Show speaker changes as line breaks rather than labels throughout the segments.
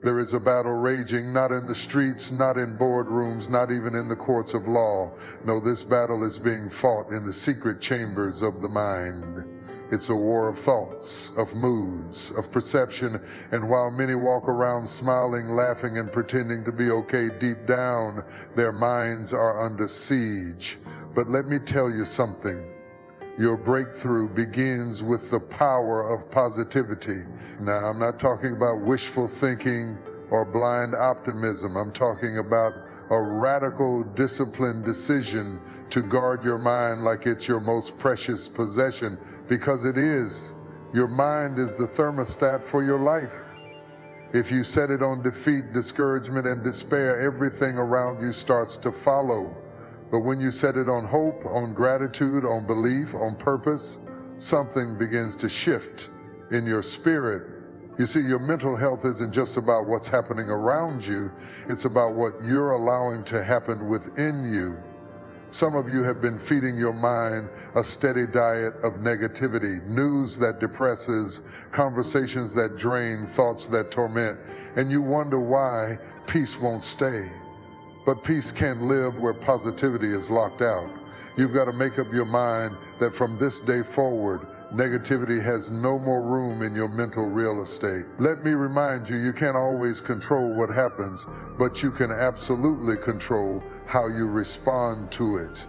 There is a battle raging, not in the streets, not in boardrooms, not even in the courts of law. No, this battle is being fought in the secret chambers of the mind. It's a war of thoughts, of moods, of perception, and while many walk around smiling, laughing, and pretending to be okay, deep down, their minds are under siege. But let me tell you something. Your breakthrough begins with the power of positivity. Now, I'm not talking about wishful thinking or blind optimism. I'm talking about a radical, disciplined decision to guard your mind like it's your most precious possession, because it is. Your mind is the thermostat for your life. If you set it on defeat, discouragement, and despair, everything around you starts to follow. But when you set it on hope, on gratitude, on belief, on purpose, something begins to shift in your spirit. You see, your mental health isn't just about what's happening around you, it's about what you're allowing to happen within you. Some of you have been feeding your mind a steady diet of negativity, news that depresses, conversations that drain, thoughts that torment, and you wonder why peace won't stay. But peace can't live where positivity is locked out. You've got to make up your mind that from this day forward, negativity has no more room in your mental real estate. Let me remind you, you can't always control what happens, but you can absolutely control how you respond to it.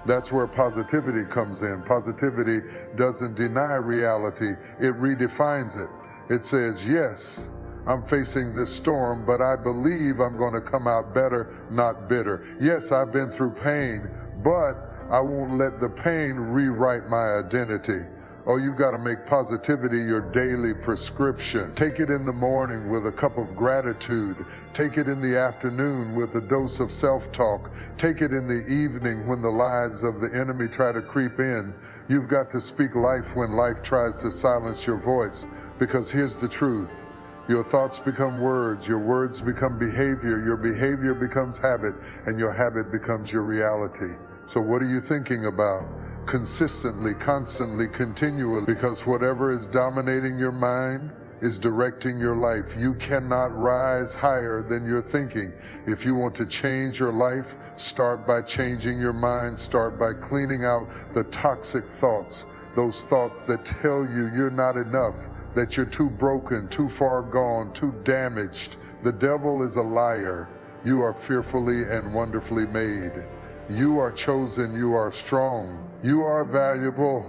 That's where positivity comes in. Positivity doesn't deny reality, it redefines it. It says, yes, I'm facing this storm, but I believe I'm going to come out better, not bitter. Yes, I've been through pain, but I won't let the pain rewrite my identity. Oh, you've got to make positivity your daily prescription. Take it in the morning with a cup of gratitude. Take it in the afternoon with a dose of self-talk. Take it in the evening when the lies of the enemy try to creep in. You've got to speak life when life tries to silence your voice, because here's the truth. Your thoughts become words, your words become behavior, your behavior becomes habit, and your habit becomes your reality. So what are you thinking about? Consistently, constantly, continually, because whatever is dominating your mind is directing your life. You cannot rise higher than your thinking. If you want to change your life, start by changing your mind. Start by cleaning out the toxic thoughts, those thoughts that tell you you're not enough, that you're too broken, too far gone, too damaged. The devil is a liar. You are fearfully and wonderfully made. You are chosen, you are strong, you are valuable.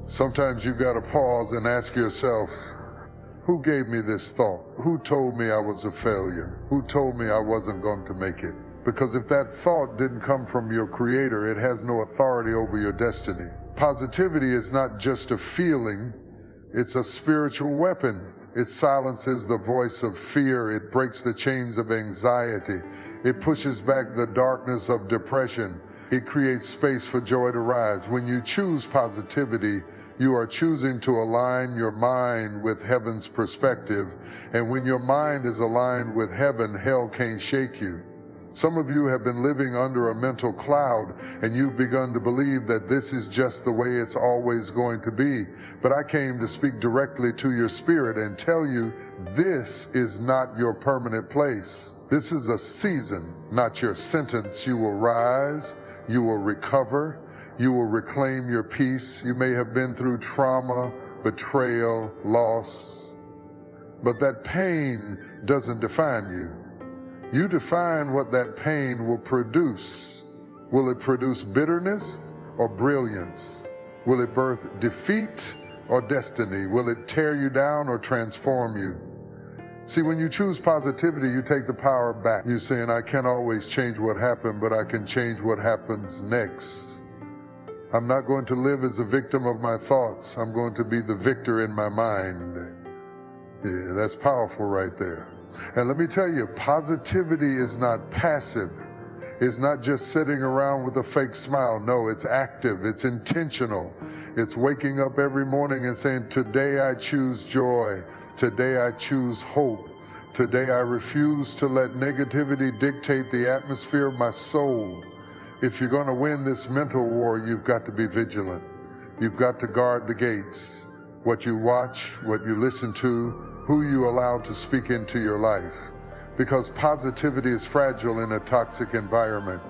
Sometimes you've got to pause and ask yourself, who gave me this thought? Who told me I was a failure? Who told me I wasn't going to make it? Because if that thought didn't come from your creator, it has no authority over your destiny. Positivity is not just a feeling, it's a spiritual weapon. It silences the voice of fear. It breaks the chains of anxiety. It pushes back the darkness of depression. It creates space for joy to rise. When you choose positivity, you are choosing to align your mind with heaven's perspective. And when your mind is aligned with heaven, hell can't shake you. Some of you have been living under a mental cloud, and you've begun to believe that this is just the way it's always going to be. But I came to speak directly to your spirit and tell you this is not your permanent place. This is a season, not your sentence. You will rise, you will recover, you will reclaim your peace. You may have been through trauma, betrayal, loss, but that pain doesn't define you. You define what that pain will produce. Will it produce bitterness or brilliance? Will it birth defeat or destiny? Will it tear you down or transform you? See, when you choose positivity, you take the power back. You're saying, I can't always change what happened, but I can change what happens next. I'm not going to live as a victim of my thoughts. I'm going to be the victor in my mind. Yeah, that's powerful right there. And let me tell you, positivity is not passive. It's not just sitting around with a fake smile. No, it's active, it's intentional. It's waking up every morning and saying, today I choose joy. Today I choose hope. Today I refuse to let negativity dictate the atmosphere of my soul. If you're going to win this mental war, you've got to be vigilant. You've got to guard the gates. What you watch, what you listen to, who you allow to speak into your life. Because positivity is fragile in a toxic environment.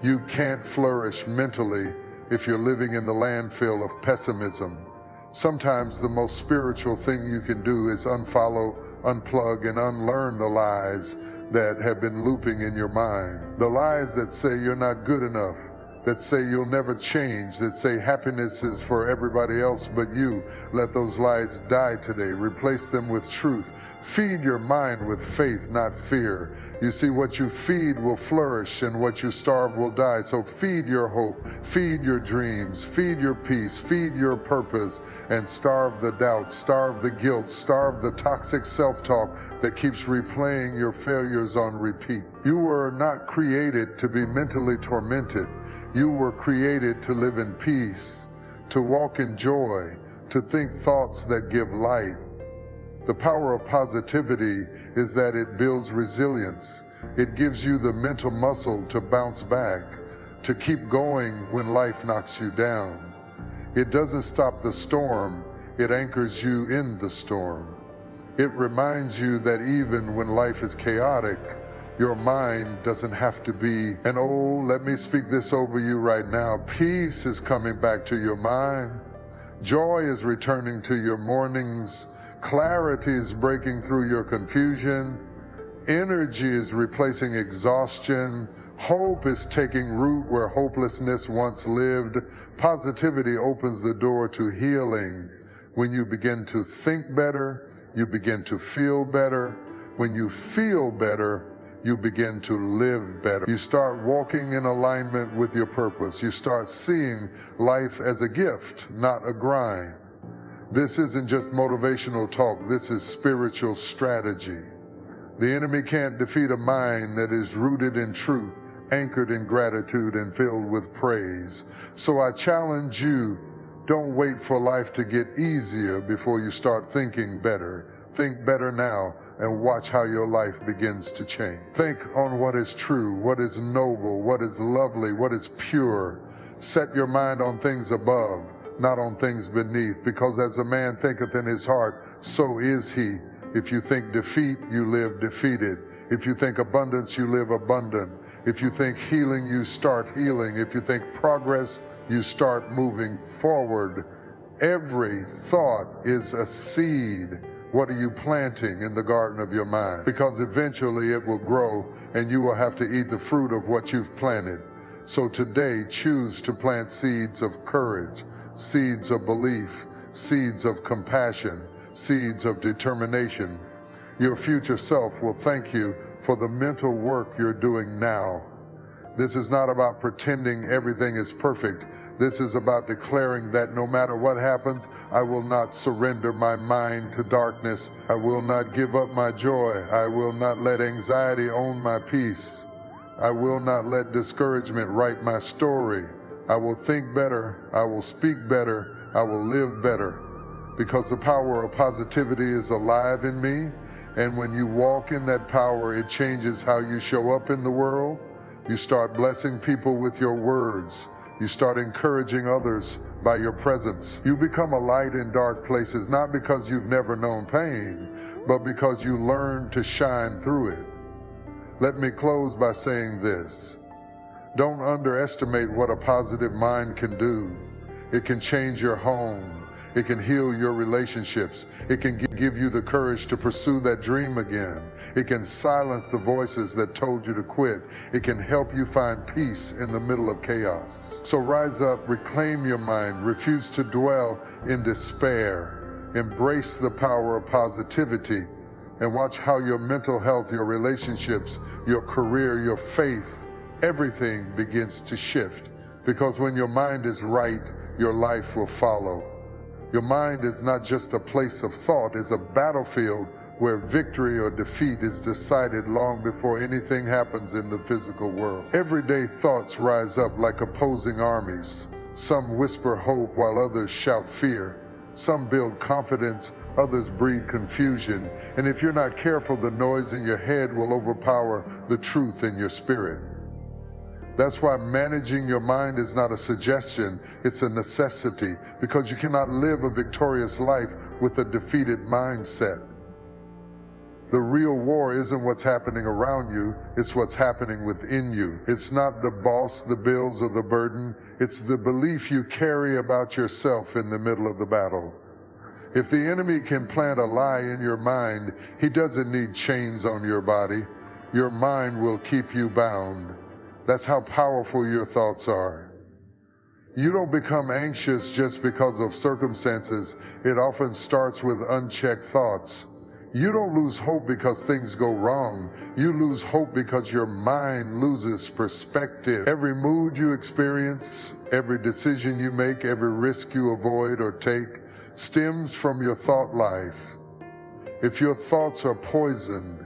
You can't flourish mentally if you're living in the landfill of pessimism. Sometimes the most spiritual thing you can do is unfollow, unplug, and unlearn the lies that have been looping in your mind. The lies that say you're not good enough, that say you'll never change, that say happiness is for everybody else but you. Let those lies die today. Replace them with truth. Feed your mind with faith, not fear. You see, what you feed will flourish, and what you starve will die. So feed your hope, feed your dreams, feed your peace, feed your purpose, and starve the doubt, starve the guilt, starve the toxic self-talk that keeps replaying your failures on repeat. You were not created to be mentally tormented. You were created to live in peace, to walk in joy, to think thoughts that give life. The power of positivity is that it builds resilience. It gives you the mental muscle to bounce back, to keep going when life knocks you down. It doesn't stop the storm, it anchors you in the storm. It reminds you that even when life is chaotic, your mind doesn't have to be. And oh, let me speak this over you right now. Peace is coming back to your mind. Joy is returning to your mornings. Clarity is breaking through your confusion. Energy is replacing exhaustion. Hope is taking root where hopelessness once lived. Positivity opens the door to healing. When you begin to think better, you begin to feel better. When you feel better, you begin to live better. You start walking in alignment with your purpose. You start seeing life as a gift, not a grind. This isn't just motivational talk. This is spiritual strategy. The enemy can't defeat a mind that is rooted in truth, anchored in gratitude, and filled with praise. So I challenge you, don't wait for life to get easier before you start thinking better. Think better now, and watch how your life begins to change. Think on what is true, what is noble, what is lovely, what is pure. Set your mind on things above, not on things beneath, because as a man thinketh in his heart, so is he. If you think defeat, you live defeated. If you think abundance, you live abundant. If you think healing, you start healing. If you think progress, you start moving forward. Every thought is a seed. What are you planting in the garden of your mind? Because eventually it will grow and you will have to eat the fruit of what you've planted. So today, choose to plant seeds of courage, seeds of belief, seeds of compassion, seeds of determination. Your future self will thank you for the mental work you're doing now. This is not about pretending everything is perfect. This is about declaring that no matter what happens, I will not surrender my mind to darkness. I will not give up my joy. I will not let anxiety own my peace. I will not let discouragement write my story. I will think better. I will speak better. I will live better. Because the power of positivity is alive in me. And when you walk in that power, it changes how you show up in the world. You start blessing people with your words. You start encouraging others by your presence. You become a light in dark places, not because you've never known pain, but because you learn to shine through it. Let me close by saying this. Don't underestimate what a positive mind can do. It can change your home. It can heal your relationships. It can give you the courage to pursue that dream again. It can silence the voices that told you to quit. It can help you find peace in the middle of chaos. So rise up, reclaim your mind, refuse to dwell in despair. Embrace the power of positivity and watch how your mental health, your relationships, your career, your faith, everything begins to shift. Because when your mind is right, your life will follow. Your mind is not just a place of thought, it's a battlefield where victory or defeat is decided long before anything happens in the physical world. Everyday thoughts rise up like opposing armies. Some whisper hope while others shout fear. Some build confidence, others breed confusion. And if you're not careful, the noise in your head will overpower the truth in your spirit. That's why managing your mind is not a suggestion, it's a necessity, because you cannot live a victorious life with a defeated mindset. The real war isn't what's happening around you, it's what's happening within you. It's not the boss, the bills, or the burden. It's the belief you carry about yourself in the middle of the battle. If the enemy can plant a lie in your mind, he doesn't need chains on your body. Your mind will keep you bound. That's how powerful your thoughts are. You don't become anxious just because of circumstances. It often starts with unchecked thoughts. You don't lose hope because things go wrong. You lose hope because your mind loses perspective. Every mood you experience, every decision you make, every risk you avoid or take stems from your thought life. If your thoughts are poisoned,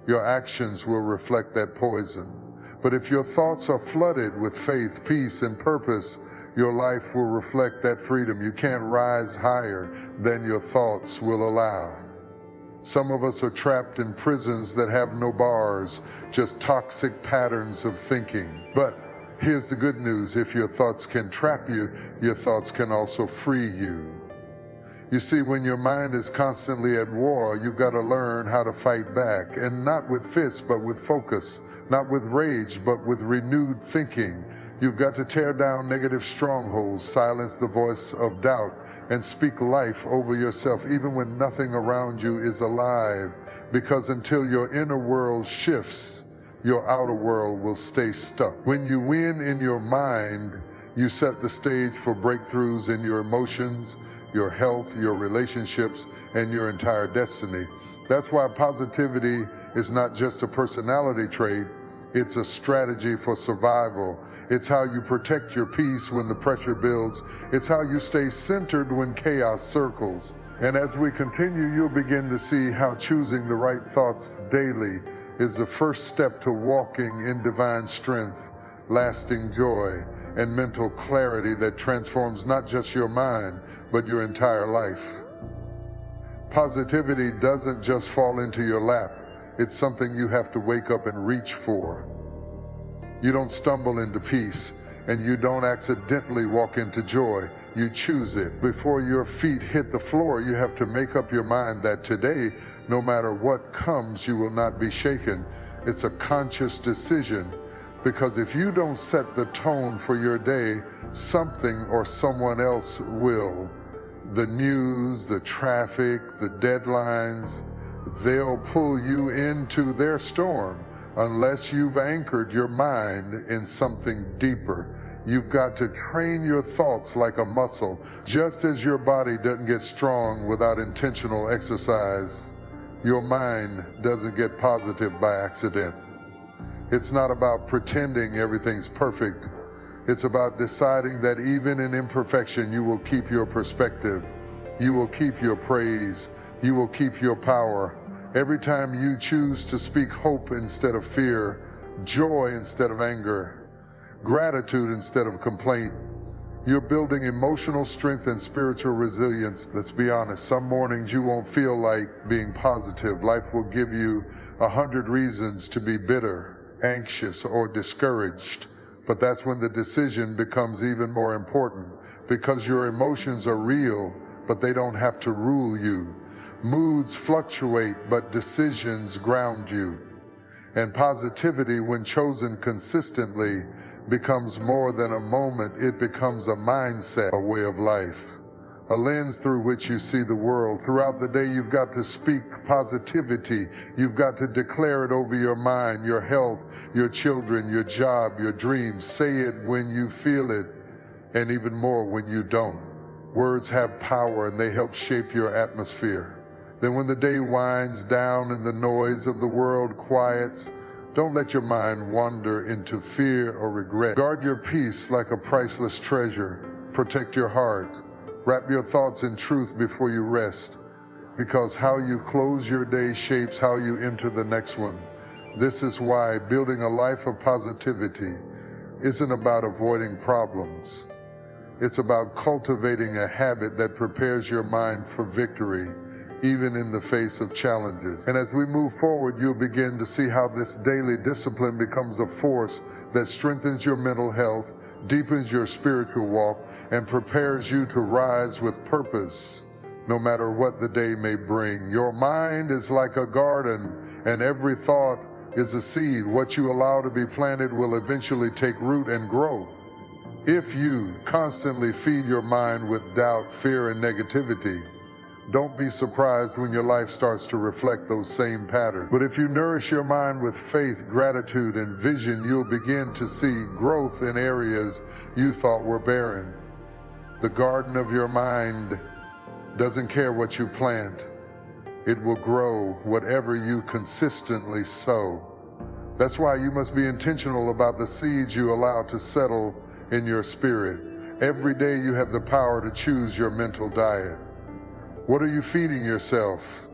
your actions will reflect that poison. But if your thoughts are flooded with faith, peace, and purpose, your life will reflect that freedom. You can't rise higher than your thoughts will allow. Some of us are trapped in prisons that have no bars, just toxic patterns of thinking. But here's the good news. If your thoughts can trap you, your thoughts can also free you. You see, when your mind is constantly at war, you've got to learn how to fight back, and not with fists, but with focus, not with rage, but with renewed thinking. You've got to tear down negative strongholds, silence the voice of doubt, and speak life over yourself, even when nothing around you is alive, because until your inner world shifts, your outer world will stay stuck. When you win in your mind, you set the stage for breakthroughs in your emotions, your health, your relationships, and your entire destiny. That's why positivity is not just a personality trait, it's a strategy for survival. It's how you protect your peace when the pressure builds. It's how you stay centered when chaos circles. And as we continue, you'll begin to see how choosing the right thoughts daily is the first step to walking in divine strength, lasting joy, and mental clarity that transforms not just your mind, but your entire life. Positivity doesn't just fall into your lap. It's something you have to wake up and reach for. You don't stumble into peace, and you don't accidentally walk into joy. You choose it. Before your feet hit the floor, you have to make up your mind that today, no matter what comes, you will not be shaken. It's a conscious decision, because if you don't set the tone for your day, something or someone else will. The news, the traffic, the deadlines, they'll pull you into their storm unless you've anchored your mind in something deeper. You've got to train your thoughts like a muscle. Just as your body doesn't get strong without intentional exercise, your mind doesn't get positive by accident. It's not about pretending everything's perfect. It's about deciding that even in imperfection, you will keep your perspective. You will keep your praise. You will keep your power. Every time you choose to speak hope instead of fear, joy instead of anger, gratitude instead of complaint, you're building emotional strength and spiritual resilience. Let's be honest, some mornings you won't feel like being positive. Life will give you 100 reasons to be bitter, anxious, or discouraged. But that's when the decision becomes even more important, because your emotions are real, but they don't have to rule you. Moods fluctuate, but decisions ground you. And positivity, when chosen consistently, becomes more than a moment. It becomes a mindset, a way of life, a lens through which you see the world. Throughout the day, you've got to speak positivity. You've got to declare it over your mind, your health, your children, your job, your dreams. Say it when you feel it, and even more when you don't. Words have power, and they help shape your atmosphere. Then when the day winds down and the noise of the world quiets, don't let your mind wander into fear or regret. Guard your peace like a priceless treasure. Protect your heart. Wrap your thoughts in truth before you rest, because how you close your day shapes how you enter the next one. This is why building a life of positivity isn't about avoiding problems. It's about cultivating a habit that prepares your mind for victory, even in the face of challenges. And as we move forward, you'll begin to see how this daily discipline becomes a force that strengthens your mental health, deepens your spiritual walk, and prepares you to rise with purpose no matter what the day may bring. Your mind is like a garden, and every thought is a seed. What you allow to be planted will eventually take root and grow. If you constantly feed your mind with doubt, fear, and negativity, don't be surprised when your life starts to reflect those same patterns. But if you nourish your mind with faith, gratitude, and vision, you'll begin to see growth in areas you thought were barren. The garden of your mind doesn't care what you plant. It will grow whatever you consistently sow. That's why you must be intentional about the seeds you allow to settle in your spirit. Every day you have the power to choose your mental diet. What are you feeding yourself?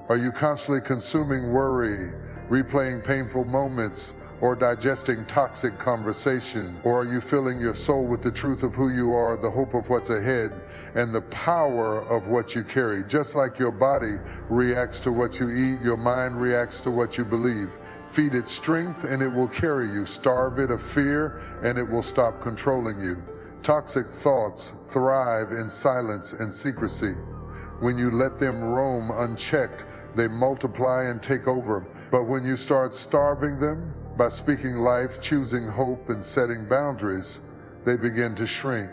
Are you constantly consuming worry, replaying painful moments, or digesting toxic conversation? Or are you filling your soul with the truth of who you are, the hope of what's ahead, and the power of what you carry? Just like your body reacts to what you eat, your mind reacts to what you believe. Feed it strength and it will carry you. Starve it of fear and it will stop controlling you. Toxic thoughts thrive in silence and secrecy. When you let them roam unchecked, they multiply and take over. But when you start starving them by speaking life, choosing hope, and setting boundaries, they begin to shrink.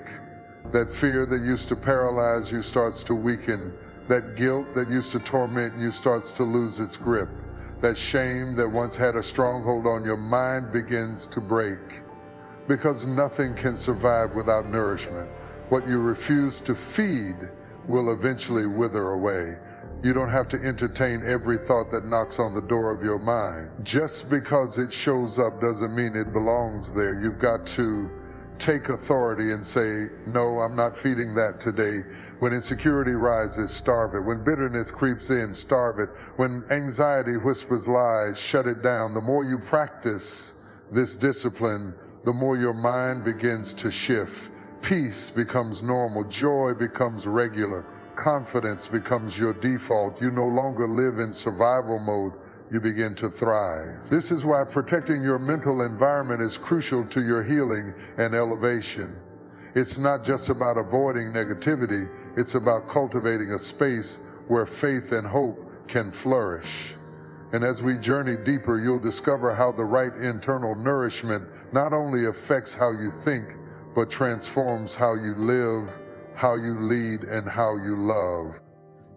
That fear that used to paralyze you starts to weaken. That guilt that used to torment you starts to lose its grip. That shame that once had a stronghold on your mind begins to break. Because nothing can survive without nourishment. What you refuse to feed will eventually wither away. You don't have to entertain every thought that knocks on the door of your mind. Just because it shows up doesn't mean it belongs there. You've got to take authority and say, no, I'm not feeding that today. When insecurity rises, starve it. When bitterness creeps in, starve it. When anxiety whispers lies, shut it down. The more you practice this discipline, the more your mind begins to shift. Peace becomes normal. Joy becomes regular. Confidence becomes your default. You no longer live in survival mode. You begin to thrive. This is why protecting your mental environment is crucial to your healing and elevation. It's not just about avoiding negativity. It's about cultivating a space where faith and hope can flourish. And as we journey deeper, you'll discover how the right internal nourishment not only affects how you think, but transforms how you live, how you lead, and how you love.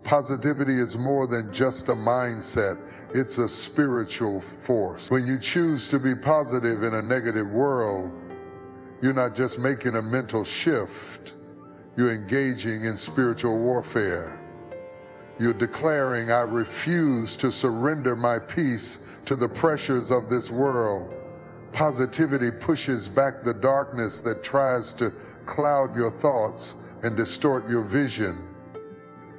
Positivity is more than just a mindset. It's a spiritual force. When you choose to be positive in a negative world, you're not just making a mental shift, you're engaging in spiritual warfare. You're declaring, I refuse to surrender my peace to the pressures of this world. Positivity pushes back the darkness that tries to cloud your thoughts and distort your vision.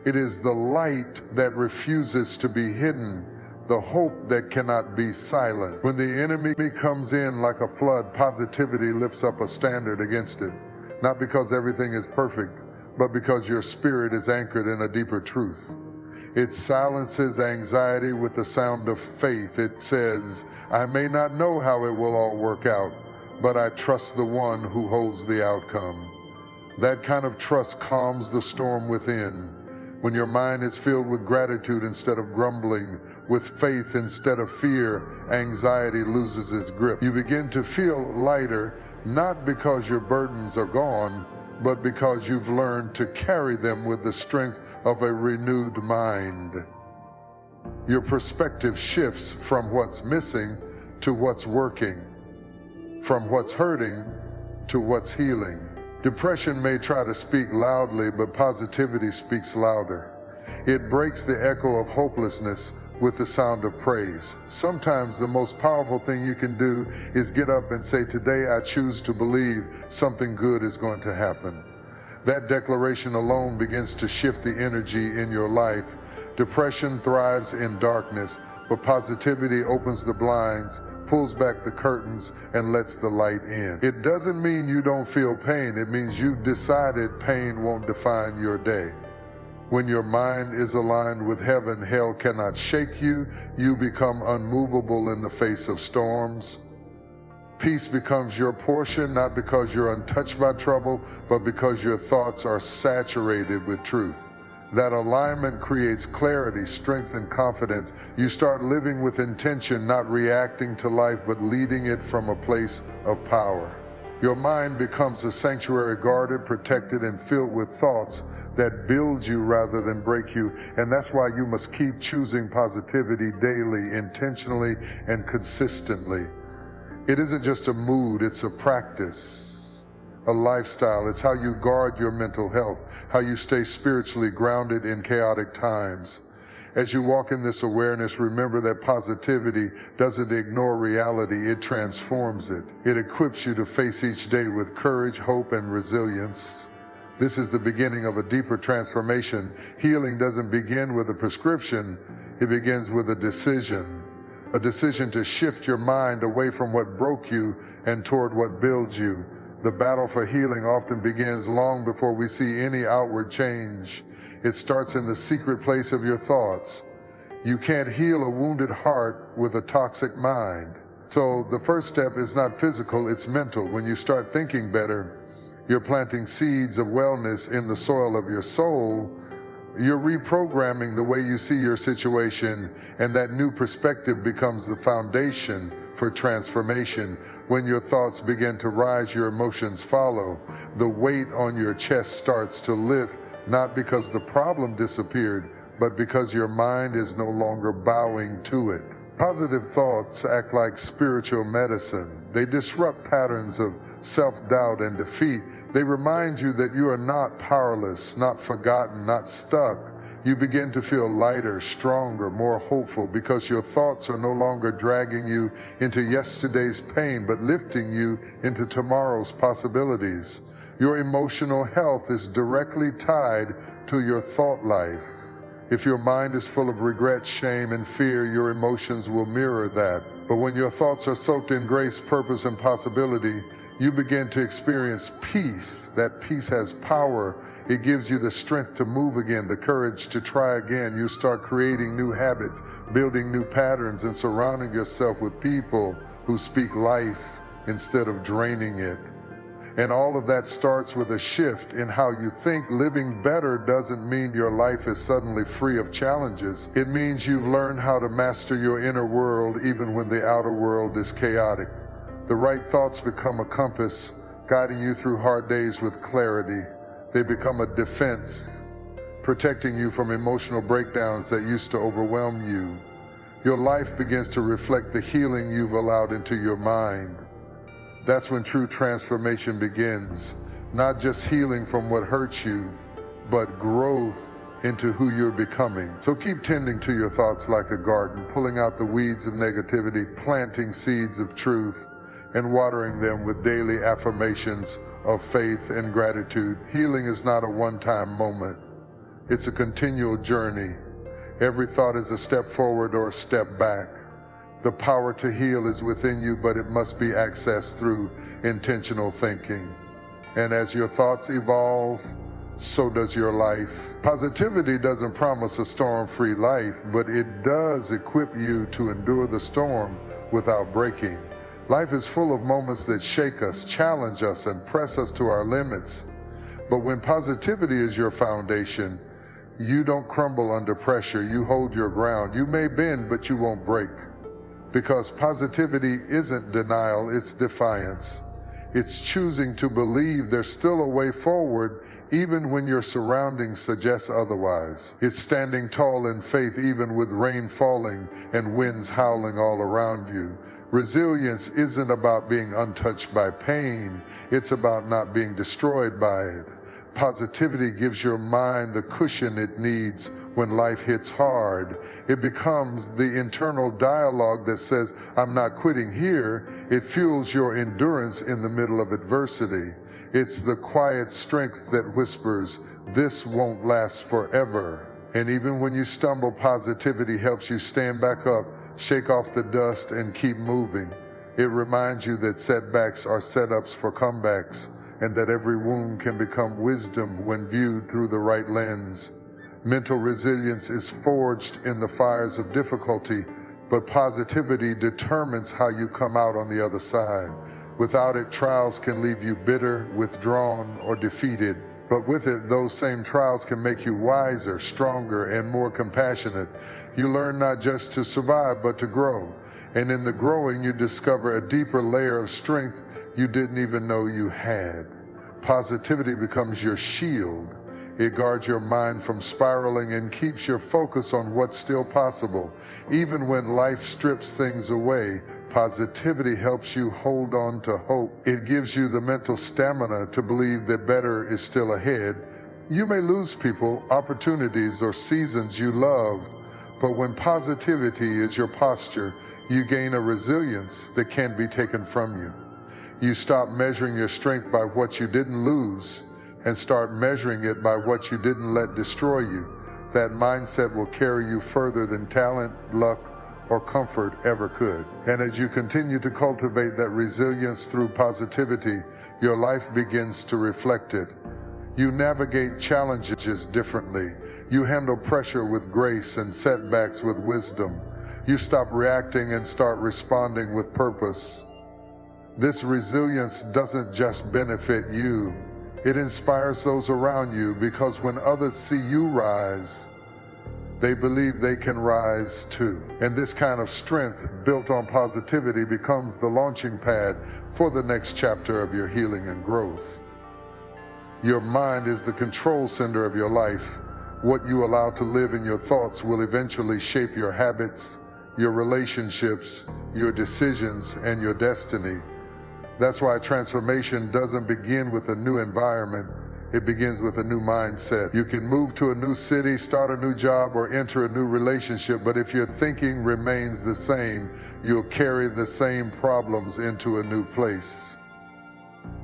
It is the light that refuses to be hidden, the hope that cannot be silent. When the enemy comes in like a flood, positivity lifts up a standard against it. Not because everything is perfect, but because your spirit is anchored in a deeper truth. It silences anxiety with the sound of faith. It says, I may not know how it will all work out, but I trust the one who holds the outcome. That kind of trust calms the storm within. When your mind is filled with gratitude instead of grumbling, with faith instead of fear, anxiety loses its grip. You begin to feel lighter, not because your burdens are gone, but because you've learned to carry them with the strength of a renewed mind. Your perspective shifts from what's missing to what's working, from what's hurting to what's healing. Depression may try to speak loudly, but positivity speaks louder. It breaks the echo of hopelessness with the sound of praise. Sometimes the most powerful thing you can do is get up and say, today I choose to believe something good is going to happen. That declaration alone begins to shift the energy in your life. Depression thrives in darkness, but positivity opens the blinds, pulls back the curtains, and lets the light in. It doesn't mean you don't feel pain. It means you've decided pain won't define your day. When your mind is aligned with heaven, hell cannot shake you. You become unmovable in the face of storms. Peace becomes your portion, not because you're untouched by trouble, but because your thoughts are saturated with truth. That alignment creates clarity, strength, and confidence. You start living with intention, not reacting to life, but leading it from a place of power. Your mind becomes a sanctuary, guarded, protected, and filled with thoughts that build you rather than break you. And that's why you must keep choosing positivity daily, intentionally, and consistently. It isn't just a mood, it's a practice, a lifestyle. It's how you guard your mental health, how you stay spiritually grounded in chaotic times. As you walk in this awareness, remember that positivity doesn't ignore reality, it transforms it. It equips you to face each day with courage, hope, and resilience. This is the beginning of a deeper transformation. Healing doesn't begin with a prescription, it begins with a decision to shift your mind away from what broke you and toward what builds you. The battle for healing often begins long before we see any outward change. It starts in the secret place of your thoughts. You can't heal a wounded heart with a toxic mind. So the first step is not physical, it's mental. When you start thinking better, you're planting seeds of wellness in the soil of your soul. You're reprogramming the way you see your situation, and that new perspective becomes the foundation for transformation. When your thoughts begin to rise, your emotions follow. The weight on your chest starts to lift, not because the problem disappeared, but because your mind is no longer bowing to it. Positive thoughts act like spiritual medicine. They disrupt patterns of self-doubt and defeat. They remind you that you are not powerless, not forgotten, not stuck. You begin to feel lighter, stronger, more hopeful, because your thoughts are no longer dragging you into yesterday's pain, but lifting you into tomorrow's possibilities. Your emotional health is directly tied to your thought life. If your mind is full of regret, shame, and fear, your emotions will mirror that. But when your thoughts are soaked in grace, purpose, and possibility, you begin to experience peace. That peace has power. It gives you the strength to move again, the courage to try again. You start creating new habits, building new patterns, and surrounding yourself with people who speak life instead of draining it. And all of that starts with a shift in how you think. Living better doesn't mean your life is suddenly free of challenges. It means you've learned how to master your inner world even when the outer world is chaotic. The right thoughts become a compass, guiding you through hard days with clarity. They become a defense, protecting you from emotional breakdowns that used to overwhelm you. Your life begins to reflect the healing you've allowed into your mind. That's when true transformation begins. Not just healing from what hurts you, but growth into who you're becoming. So keep tending to your thoughts like a garden, pulling out the weeds of negativity, planting seeds of truth, and watering them with daily affirmations of faith and gratitude. Healing is not a one-time moment. It's a continual journey. Every thought is a step forward or a step back. The power to heal is within you, but it must be accessed through intentional thinking. And as your thoughts evolve, so does your life. Positivity doesn't promise a storm-free life, but it does equip you to endure the storm without breaking. Life is full of moments that shake us, challenge us, and press us to our limits. But when positivity is your foundation, you don't crumble under pressure. You hold your ground. You may bend, but you won't break. Because positivity isn't denial, it's defiance. It's choosing to believe there's still a way forward even when your surroundings suggest otherwise. It's standing tall in faith even with rain falling and winds howling all around you. Resilience isn't about being untouched by pain, it's about not being destroyed by it. Positivity gives your mind the cushion it needs when life hits hard. It becomes the internal dialogue that says, I'm not quitting here. It fuels your endurance in the middle of adversity. It's the quiet strength that whispers, this won't last forever. And even when you stumble, positivity helps you stand back up, shake off the dust, and keep moving. It reminds you that setbacks are setups for comebacks, and that every wound can become wisdom when viewed through the right lens. Mental resilience is forged in the fires of difficulty, but positivity determines how you come out on the other side. Without it, trials can leave you bitter, withdrawn, or defeated. But with it, those same trials can make you wiser, stronger, and more compassionate. You learn not just to survive, but to grow. And in the growing, you discover a deeper layer of strength you didn't even know you had. Positivity becomes your shield. It guards your mind from spiraling and keeps your focus on what's still possible. Even when life strips things away, positivity helps you hold on to hope. It gives you the mental stamina to believe that better is still ahead. You may lose people, opportunities, or seasons you loved, but when positivity is your posture, you gain a resilience that can't be taken from you. You stop measuring your strength by what you didn't lose and start measuring it by what you didn't let destroy you. That mindset will carry you further than talent, luck, or comfort ever could. And as you continue to cultivate that resilience through positivity, your life begins to reflect it. You navigate challenges differently. You handle pressure with grace and setbacks with wisdom. You stop reacting and start responding with purpose. This resilience doesn't just benefit you. It inspires those around you, because when others see you rise, they believe they can rise too. And this kind of strength built on positivity becomes the launching pad for the next chapter of your healing and growth. Your mind is the control center of your life. What you allow to live in your thoughts will eventually shape your habits, your relationships, your decisions, and your destiny. That's why transformation doesn't begin with a new environment. It begins with a new mindset. You can move to a new city, start a new job, or enter a new relationship, but if your thinking remains the same, you'll carry the same problems into a new place.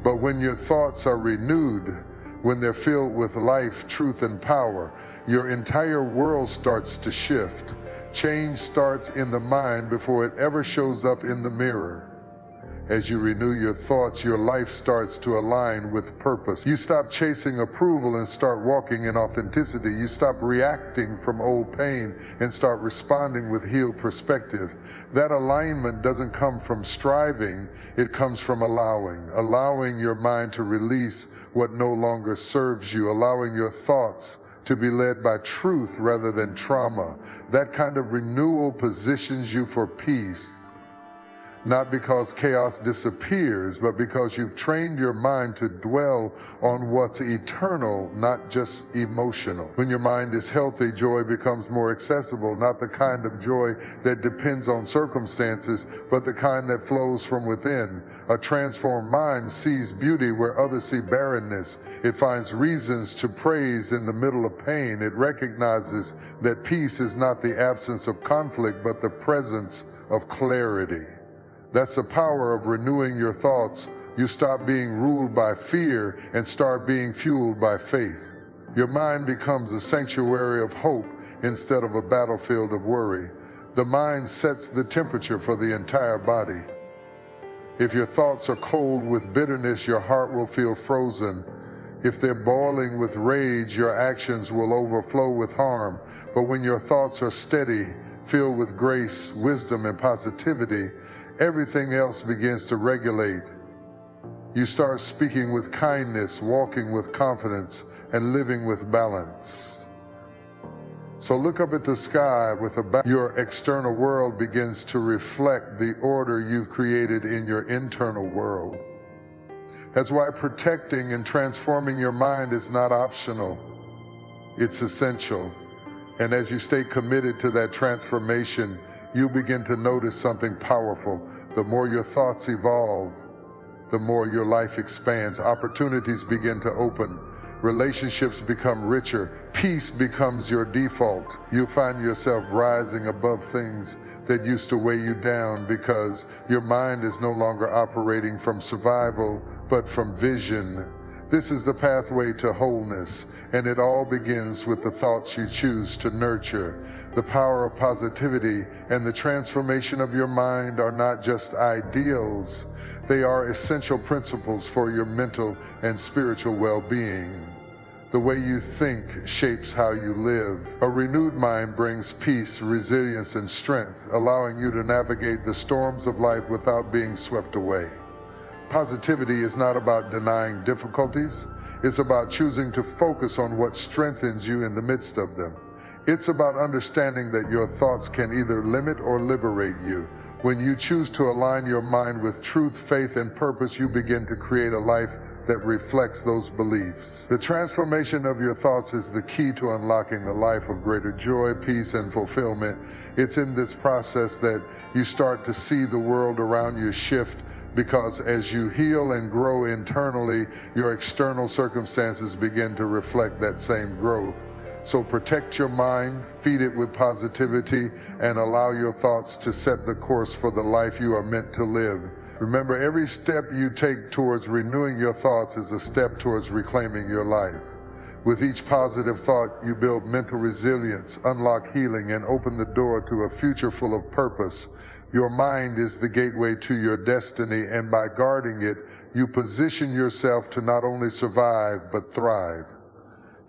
But when your thoughts are renewed, when they're filled with life, truth, and power, your entire world starts to shift. Change starts in the mind before it ever shows up in the mirror. As you renew your thoughts, your life starts to align with purpose. You stop chasing approval and start walking in authenticity. You stop reacting from old pain and start responding with healed perspective. That alignment doesn't come from striving, it comes from allowing your mind to release what no longer serves you, allowing your thoughts to be led by truth rather than trauma. That kind of renewal positions you for peace. Not because chaos disappears, but because you've trained your mind to dwell on what's eternal, not just emotional. When your mind is healthy, joy becomes more accessible, not the kind of joy that depends on circumstances, but the kind that flows from within. A transformed mind sees beauty where others see barrenness. It finds reasons to praise in the middle of pain. It recognizes that peace is not the absence of conflict, but the presence of clarity. That's the power of renewing your thoughts. You stop being ruled by fear and start being fueled by faith. Your mind becomes a sanctuary of hope instead of a battlefield of worry. The mind sets the temperature for the entire body. If your thoughts are cold with bitterness, your heart will feel frozen. If they're boiling with rage, your actions will overflow with harm. But when your thoughts are steady, filled with grace, wisdom, and positivity, everything else begins to regulate. You start speaking with kindness, walking with confidence, and living with balance. So look up at the sky with your external world begins to reflect the order you've created in your internal world. That's why protecting and transforming your mind is not optional. It's essential. And as you stay committed to that transformation, you begin to notice something powerful. The more your thoughts evolve, the more your life expands. Opportunities begin to open. Relationships become richer. Peace becomes your default. You find yourself rising above things that used to weigh you down because your mind is no longer operating from survival, but from vision. This is the pathway to wholeness, and it all begins with the thoughts you choose to nurture. The power of positivity and the transformation of your mind are not just ideals, they are essential principles for your mental and spiritual well-being. The way you think shapes how you live. A renewed mind brings peace, resilience, and strength, allowing you to navigate the storms of life without being swept away. Positivity is not about denying difficulties. It's about choosing to focus on what strengthens you in the midst of them. It's about understanding that your thoughts can either limit or liberate you. When you choose to align your mind with truth, faith, and purpose, you begin to create a life that reflects those beliefs. The transformation of your thoughts is the key to unlocking a life of greater joy, peace, and fulfillment. It's in this process that you start to see the world around you shift, because as you heal and grow internally, your external circumstances begin to reflect that same growth. So protect your mind, feed it with positivity, and allow your thoughts to set the course for the life you are meant to live. Remember, every step you take towards renewing your thoughts is a step towards reclaiming your life. With each positive thought, you build mental resilience, unlock healing, and open the door to a future full of purpose. Your mind is the gateway to your destiny, and by guarding it, you position yourself to not only survive, but thrive.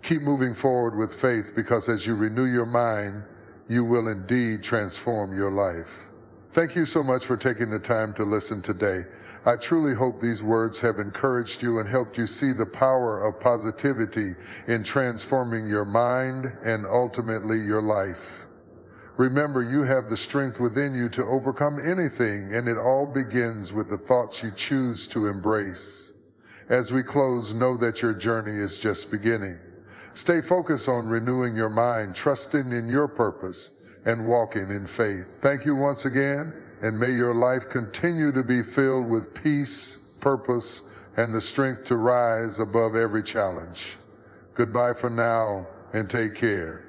Keep moving forward with faith, because as you renew your mind, you will indeed transform your life. Thank you so much for taking the time to listen today. I truly hope these words have encouraged you and helped you see the power of positivity in transforming your mind and ultimately your life. Remember, you have the strength within you to overcome anything, and it all begins with the thoughts you choose to embrace. As we close, know that your journey is just beginning. Stay focused on renewing your mind, trusting in your purpose, and walking in faith. Thank you once again, and may your life continue to be filled with peace, purpose, and the strength to rise above every challenge. Goodbye for now, and take care.